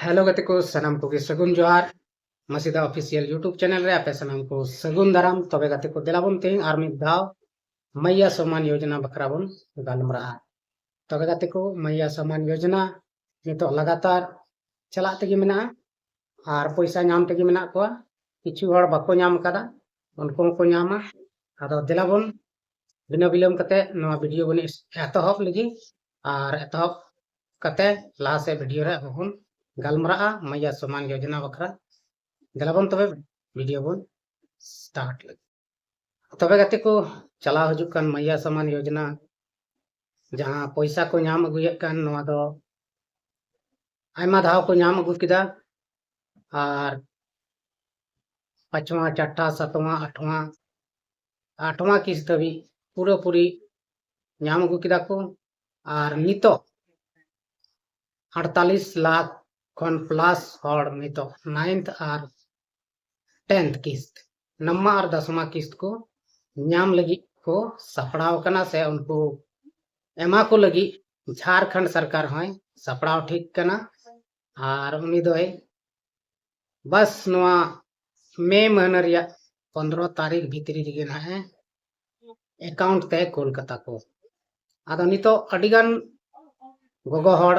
Hello गति को सनम को सगुन जोहार मसीदा ऑफिशियल यूट्यूब चैनल रे आपे सनम को सगुन दाराम तबे गति को दिलाबन तें आर मिद धाव मैया सम्मान योजना बखरा बन गालमरा तबे गति को मैया सम्मान योजना नितो लगातार चला तेगी मेना आर पैसा नाम तेगी मेना को किछु हर बाको नाम कदा उनको को नामा आदो दिलाबन बिना बिलम कते नवा वीडियो बनी एतहब लगी आर एतहब कते ला से वीडियो रे बन गालमरा मैया सम्मान योजना बखरा दिलाबन तबे वीडियो बन स्टार्ट लगे तबे गति को चला हजुक कान मैया सम्मान योजना जहां पैसा को नाम अगुयेद कान नवा दो आयमा धाव को नाम अगु किदा आर पांचवा छठा सातवां आठवां किस्त धाबी पूरा पूरी नाम अगु किदा को आर नितो 48 लाख खन प्लस हर नितो 9th और 10th किस्त नम्मा और 10वां किस्त को नाम लगी को सपड़ाव कना से उनको एमा को लगी झारखंड सरकार है सपड़ाव ठीक कना और उनी दो बस नवा मे महीना रिया 15 तारीख भीतरी दिगे ना है अकाउंट ते कोलकाता को आदो नितो अडिगान गोगो हड़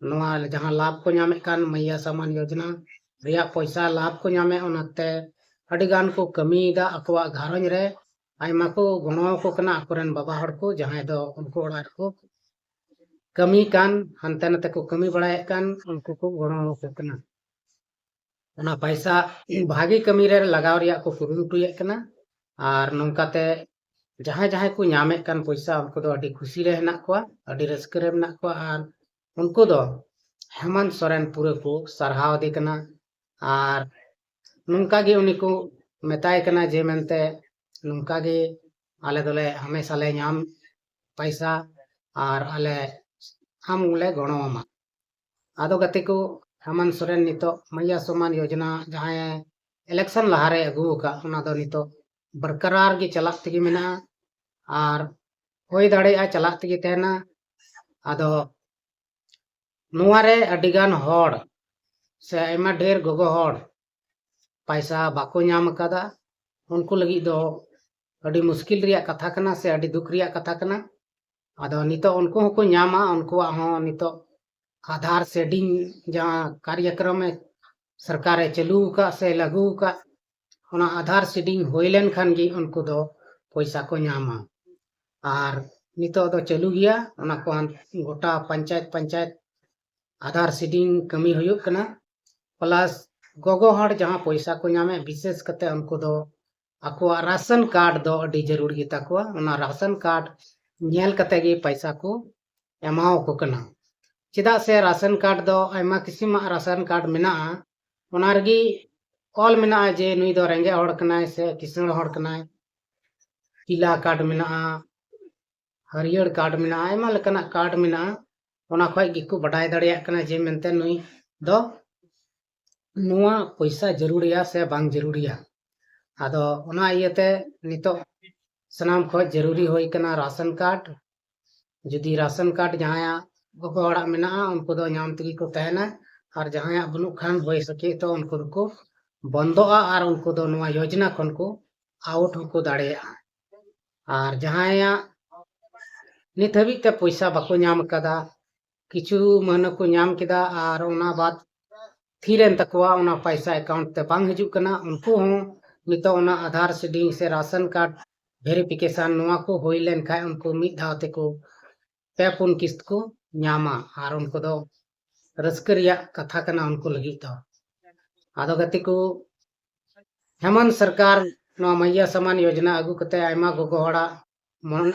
नवा जहां लाभ को नामे कान मैया सम्मान योजना रिया पैसा लाभ को नामे ओनाते अडिगान को कमीदा अकवा घारंज रे आयमा को गणो को कना अकोरन बाबा हड़ को जहां दो उनको ओड़ा को कमी कान हनते नते को कमी बढ़ाए कान उनको को गणो को कना ओना पैसा भागी कमी रे लगाव रिया को कुरुमुटुये कना आर नोंकाते जहां जहां को नामे कान पैसा उनको दो अडी खुशी रे हेना को अडी रस्क रे मेना को आर उनको दो हेमंत सोरेन पूरे को सरहाव दे कना आर नुनका गे उनी को मेताय कना जे मेनते नुनका गे आले दोले हमेशा ले नाम पैसा आर आले हम ले गणोमा आदो गति को हेमंत सोरेन नितो मैया सम्मान योजना जहां इलेक्शन लहारे अगु का उना दो नितो बरकरार गे चला तगी मेना आर होय दाड़े आ चला तगी तेना आदो नुआरे अडिगान हड़ से आयमा ढेर गोगो हड़ पैसा बाको नाम कदा उनको लगी दो अडी मुश्किल रिया कथा कना से अडी दुख रिया कथा कना आदो नितो उनको को नामा उनको हो नितो आधार सेडिंग जहां कार्यक्रम में सरकार चालू का से लागू का ओना आधार सेडिंग होइलेन खान गी उनको दो पैसा को नामा आर नितो दो चालू गया ओना को गोटा पंचायत आधार सीडिंग कमी हुयुक कना प्लस गोगो हड़ जहां पैसा को नामे विशेष कते उनको दो अको राशन कार्ड दो अडी जरूर गिता को ओना राशन कार्ड नेल कते गे पैसा को एमाओ को कना चिदा से राशन कार्ड दो आयमा किसिम राशन कार्ड मेना ओना रगी ऑल मेना जे नुई दो रेंगे हड़ कनाय से किसण हड़ कनाय पीला कार्ड मेना हरियर कार्ड मेना आयमा लेकना कार्ड मेना ओना खोय गिको बडाय दाड़िया कना जे मेनते नुई दो नुआ पैसा जरूरिया से बांग जरूरिया आदो ओना इयते नितो सनाम खोय जरूरी होई कना राशन कार्ड जुदी राशन कार्ड जहां गोगो हड़ा मेना उनको दो नाम तगी को तहना और जहां बनु खान होय सके तो उनको को बंदोआ और उनको दो नुआ योजना खन को आउट को दाड़िया और जहां नित हबी ते पैसा बाको नाम कदा किछु महीना को नाम किदा और ओना बाद थीरेन तकवा ओना पैसा अकाउंट ते बांग हजु कना उनको हो नितो ओना आधार सीडिंग से राशन कार्ड वेरिफिकेशन नुआ को होइलेन खाय उनको मिद धाव ते को पे पुन किस्त को नामा और उनको दो रस्करिया कथा कना उनको लगी तो आदो गति को हेमंत सरकार नुआ मैया सम्मान योजना अगु कते आयमा गोगो हड़ा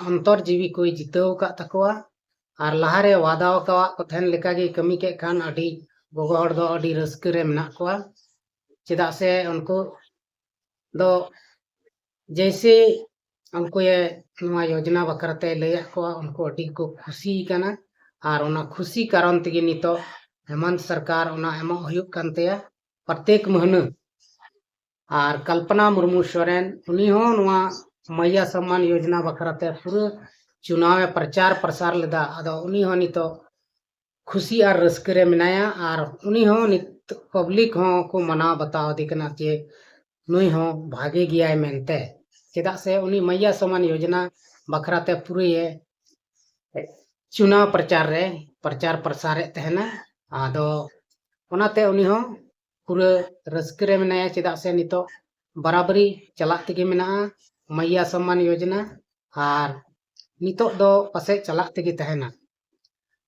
अंतर जीवी कोई जिताव का तकवा और लहारे वादाव का कथन लेका गे कमी के खान अडी गोगो हड़ दो अडी रस्क रे मेना को चिदा से उनको दो जैसे उनको ये नुआ योजना बकरते ले को उनको अडी को खुशी कना और ओना खुशी कारण तगी नितो हेमंत सरकार ओना एमो हुयुक कानते प्रत्येक महीना और कल्पना मुर्मू सोरेन उनी हो नुआ मैया सम्मान योजना बखराते पूरा चुनाव प्रचार प्रसार लेदा आदो उनी हो नितो खुशी और रस्के रे मेनाया और उनी हो नित पब्लिक हो को मनाव बताव दी कना जे नुई हो भागे गियाय मेनते चेदा से उनी मैया समान योजना बखराते पूरी चुनाव प्रचार रे प्रचार प्रसारे तहना आदो ओनाते उनी हो पूरे रस्के रे मेनाया चेदा से नितो बराबरी चला तेगे मेना मैया सम्मान योजना और नितो दो पासे चला तेगे तहना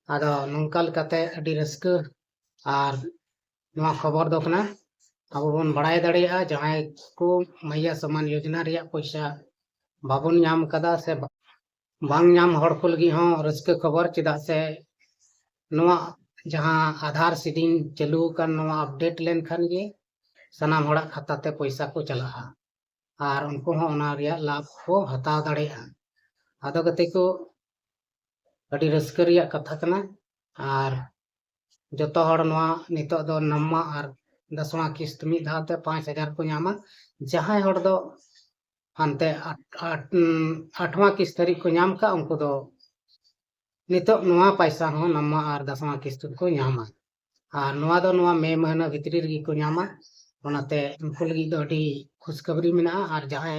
आदो नोंका लेकाते अडी रस्के और नवा खबर दो कना अब बन बड़ाई दाड़ेया जहां को मैया सम्मान योजना रिया पैसा बाबन नाम कदा से बांग नाम हड़ को लगी हो रस्के खबर चेदा से नवा जहां आधार सीडिंग चालू कर नवा अपडेट लेन खान गे सनाम हड़ा खाता ते पैसा को चला और उनको हो ओना रिया लाभ को हताव दाड़ेया आदो गते को अडी रस्के रिया कथा कना और जतो हड़ नवा नितो दो नम्मा और 10वां किस्त मिद धावते 5000 को नामा जहां हड़ दो हानते 8वां किस्त धरी को नाम का उनको दो नितो नवा पैसा हो नम्मा और 10वां किस्त को नामा और नवा दो नवा मे महीना भितरी रगी को नामा ओनाते उनको लगी दो अडी खुशखबरी मेना और जहां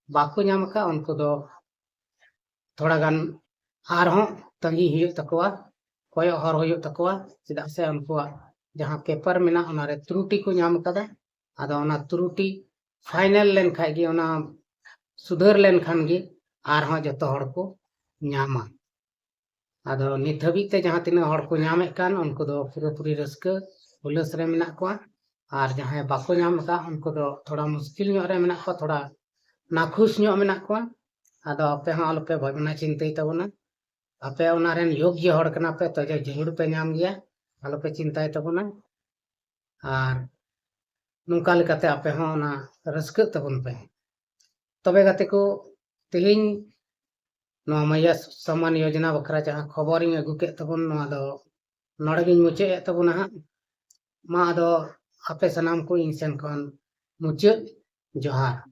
बाको नाम का उनको दो थोड़ा गान आर हो तंगी हुई तकवा कोय हर हुई तकवा चेदा से उनको जहां पेपर मेना ओनारे त्रुटि को नाम कदा आदो ओना त्रुटि फाइनल लेन खाएगी ओना सुधर लेन खान गे आर हो जतो हड़ को नामा आदो नित हबी ते जहां तिना हड़ को नामे कान उनको दो पूरी रस्के हुलस रे मेना को और जहां बाको नाम का उनको दो थोड़ा मुश्किल ᱧᱚᱜ रे मेना को थोड़ा नाखुश ᱧᱚᱜ मेना को आदो आपे हो आलोपे भावना चिंतई तबना आपे ओना रेन योग्य हड़ कना पे तो जरूर पे नाम गया आलोपे चिंताय तबना और नुका लेकाते आपे हो ओना रस्के तबन पे तबे गाते को तेहिं नवा मैया सम्मान योजना बखरा जहां खबर इन अगु के तबन नवा दो नोड़गिन मुचे तबना मा दो आपे सनाम को इन सेन खन मुचे जोहार।